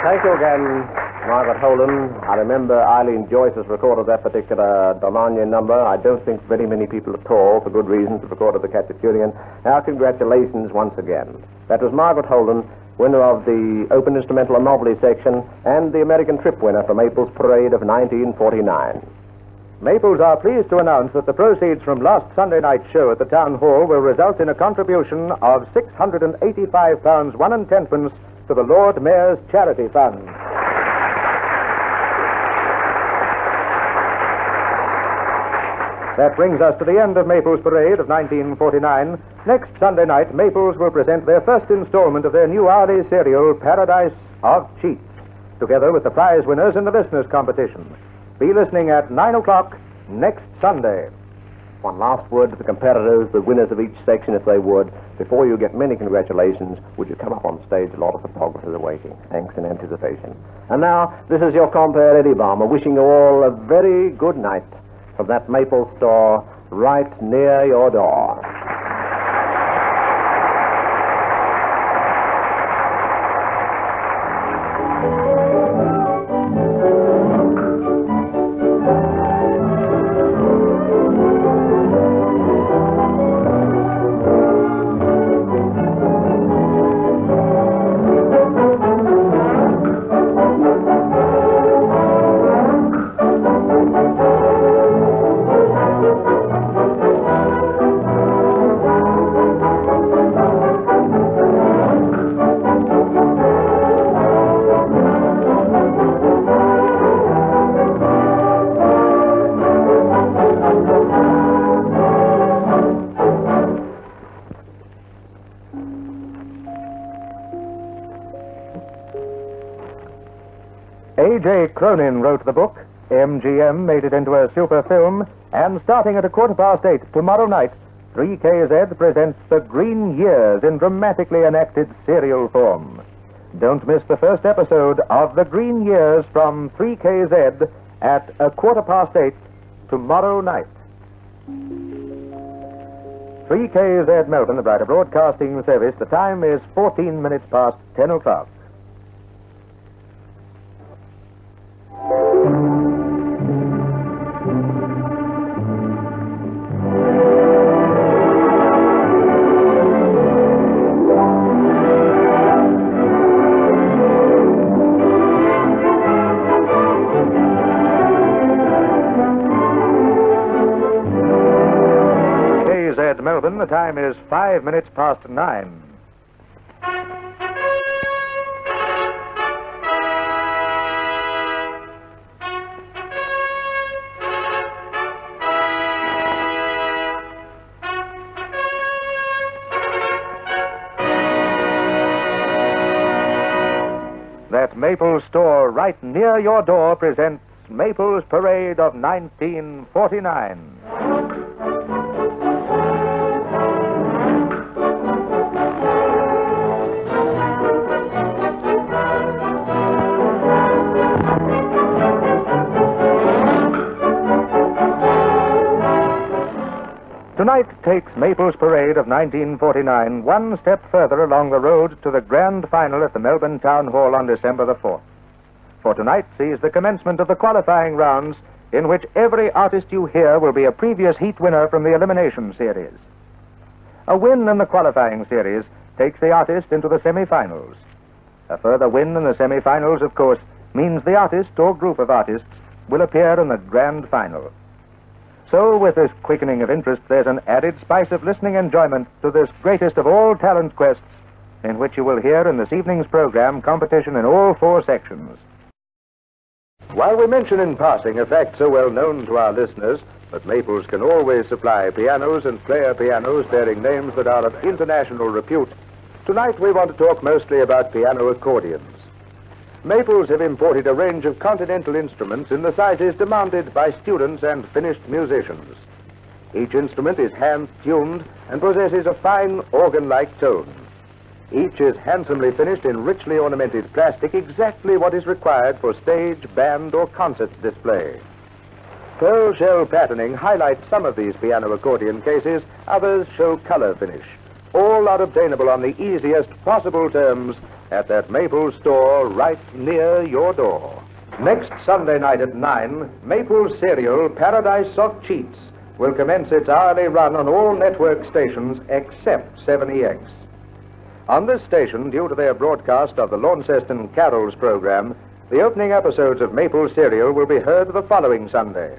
Thank you again, Margaret Holden. I remember Eileen Joyce has recorded that particular Donania number. I don't think very many people at all, for good reasons, have recorded the Cacciaturian. Our congratulations once again. That was Margaret Holden, winner of the Open Instrumental Anomaly section and the American Trip winner for Maples Parade of 1949. Maples are pleased to announce that the proceeds from last Sunday night's show at the Town Hall will result in a contribution of £685 1 and 10 to the Lord Mayor's Charity Fund. That brings us to the end of Maples Parade of 1949. Next Sunday night, Maples will present their first installment of their new hourly serial, Paradise of Cheats, together with the prize winners in the listeners' competition. Be listening at 9 o'clock next Sunday. One last word to the competitors, the winners of each section, if they would. Before you get many congratulations, would you come up on stage? A lot of photographers are waiting. Thanks in anticipation. And now, this is your compere, Eddie Balmer, wishing you all a very good night from that Maple store right near your door. A.J. Cronin wrote the book, MGM made it into a super film, and starting at 8:15 tomorrow night, 3KZ presents The Green Years in dramatically enacted serial form. Don't miss the first episode of The Green Years from 3KZ at 8:15 tomorrow night. 3KZ Melbourne, the Brighter Broadcasting Service. The time is 14 minutes past 10 o'clock. Melbourne, the time is 5 minutes past 9. That Maples store right near your door presents Maples Parade of 1949. Tonight takes Maples Parade of 1949 one step further along the road to the grand final at the Melbourne Town Hall on December the 4th. For tonight sees the commencement of the qualifying rounds, in which every artist you hear will be a previous heat winner from the elimination series. A win in the qualifying series takes the artist into the semi-finals. A further win in the semi-finals, of course, means the artist or group of artists will appear in the grand final. So, with this quickening of interest, there's an added spice of listening enjoyment to this greatest of all talent quests, in which you will hear in this evening's program competition in all 4 sections. While we mention in passing a fact so well known to our listeners, that Maples can always supply pianos and player pianos bearing names that are of international repute, tonight we want to talk mostly about piano accordions. Maples have imported a range of continental instruments in the sizes demanded by students and finished musicians. Each instrument is hand-tuned and possesses a fine organ-like tone. Each is handsomely finished in richly ornamented plastic, exactly what is required for stage, band, or concert display. Pearl shell patterning highlights some of these piano accordion cases, others show color finish. All are obtainable on the easiest possible terms at that Maples store right near your door. Next Sunday night at 9, Maples serial Paradise Soft Cheats will commence its hourly run on all network stations except 7EX. On this station, due to their broadcast of the Launceston Carols program, the opening episodes of Maples serial will be heard the following Sunday.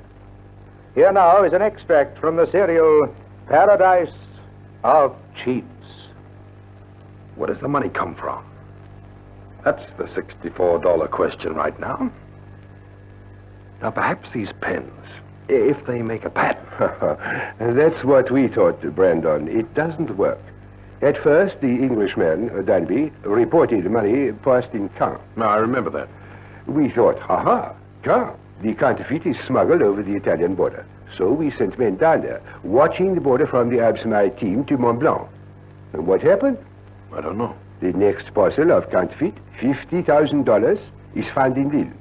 Here now is an extract from the serial Paradise of Cheats. Where does the money come from? That's the $64 question right now. Now, perhaps these pens, if they make a pattern. That's what we thought, Brandon. It doesn't work. At first, the Englishman, Danby, reported money passed in Caen. No, I remember that. We thought, Caen. The counterfeit is smuggled over the Italian border. So we sent men down there, watching the border from the Alpes-Maritimes to Mont Blanc. And what happened? I don't know. The next parcel of counterfeit, $50,000, is found in Lille.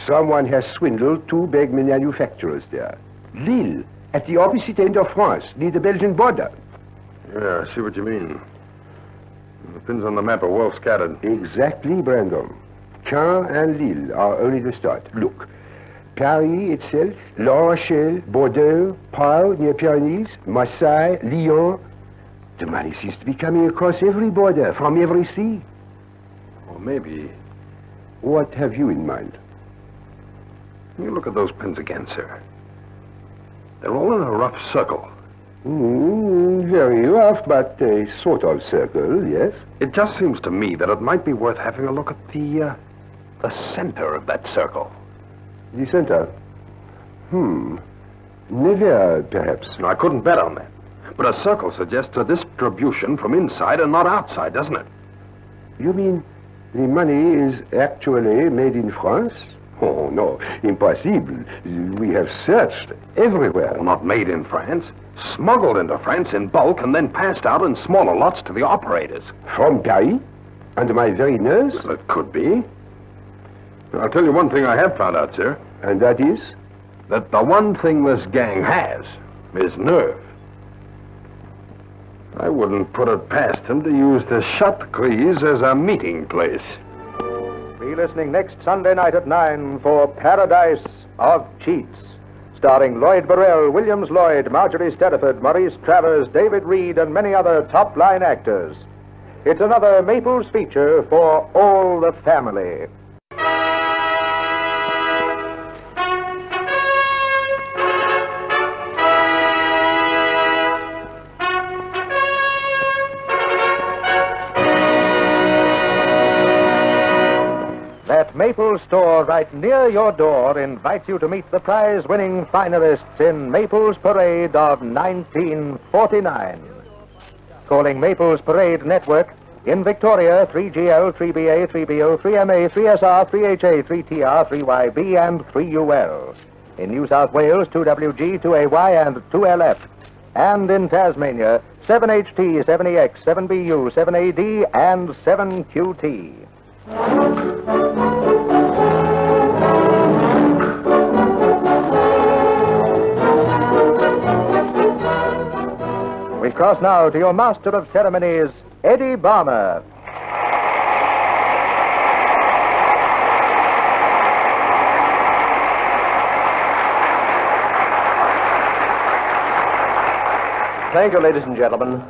Someone has swindled 2 bag manufacturers there. Lille, at the opposite end of France, near the Belgian border. Yeah, I see what you mean. The pins on the map are well scattered. Exactly, Brandon. Caen and Lille are only the start. Look, Paris itself, La Rochelle, Bordeaux, Pau near Pyrenees, Marseille, Lyon. The money seems to be coming across every border, from every sea. Or maybe... What have you in mind? You look at those pins again, sir. They're all in a rough circle. Very rough, but a sort of circle, yes. It just seems to me that it might be worth having a look at the center of that circle. The center? Never, perhaps. No, I couldn't bet on that. But a circle suggests a distribution from inside and not outside, doesn't it? You mean the money is actually made in France? Oh, no, impossible. We have searched everywhere. Well, not made in France. Smuggled into France in bulk and then passed out in smaller lots to the operators. From Paris? Under my very nose? Well, it could be. I'll tell you one thing I have found out, sir. And that is? That the one thing this gang has is nerve. I wouldn't put it past him to use the Châteauguay as a meeting place. Be listening next Sunday night at 9 for Paradise of Cheats, starring Lloyd Burrell, Williams Lloyd, Marjorie Sterriford, Maurice Travers, David Reed, and many other top-line actors. It's another Maples feature for all the family. That Maples store right near your door invites you to meet the prize-winning finalists in Maples Parade of 1949. Calling Maples Parade Network in Victoria, 3GL, 3BA, 3BO, 3MA, 3SR, 3HA, 3TR, 3YB, and 3UL. In New South Wales, 2WG, 2AY, and 2LF. And in Tasmania, 7HT, 7EX, 7BU, 7AD, and 7QT. We cross now to your master of ceremonies, Eddie Balmer. Thank you, ladies and gentlemen.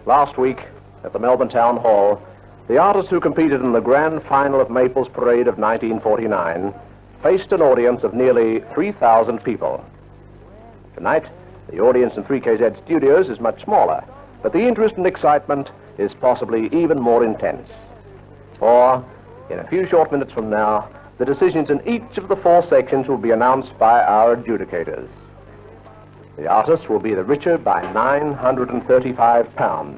Last week, at the Melbourne Town Hall, the artists who competed in the grand final of Maples Parade of 1949 faced an audience of nearly 3,000 people. Tonight, the audience in 3KZ Studios is much smaller, but the interest and excitement is possibly even more intense. For, in a few short minutes from now, the decisions in each of the 4 sections will be announced by our adjudicators. The artist will be the richer by £935.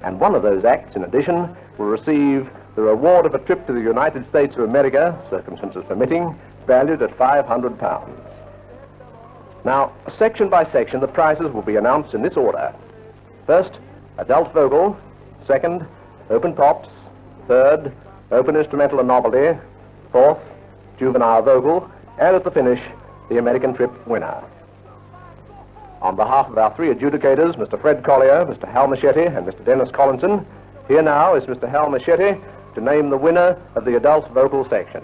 And one of those acts, in addition, will receive the reward of a trip to the United States of America, circumstances permitting, valued at £500. Now, section by section, the prizes will be announced in this order. First, adult vocal. Second, open pops. Third, open instrumental and novelty. Fourth, juvenile vocal. And at the finish, the American trip winner. On behalf of our three adjudicators, Mr. Fred Collier, Mr. Hal Machete, and Mr. Dennis Collinson, here now is Mr. Hal Machete to name the winner of the adult vocal section.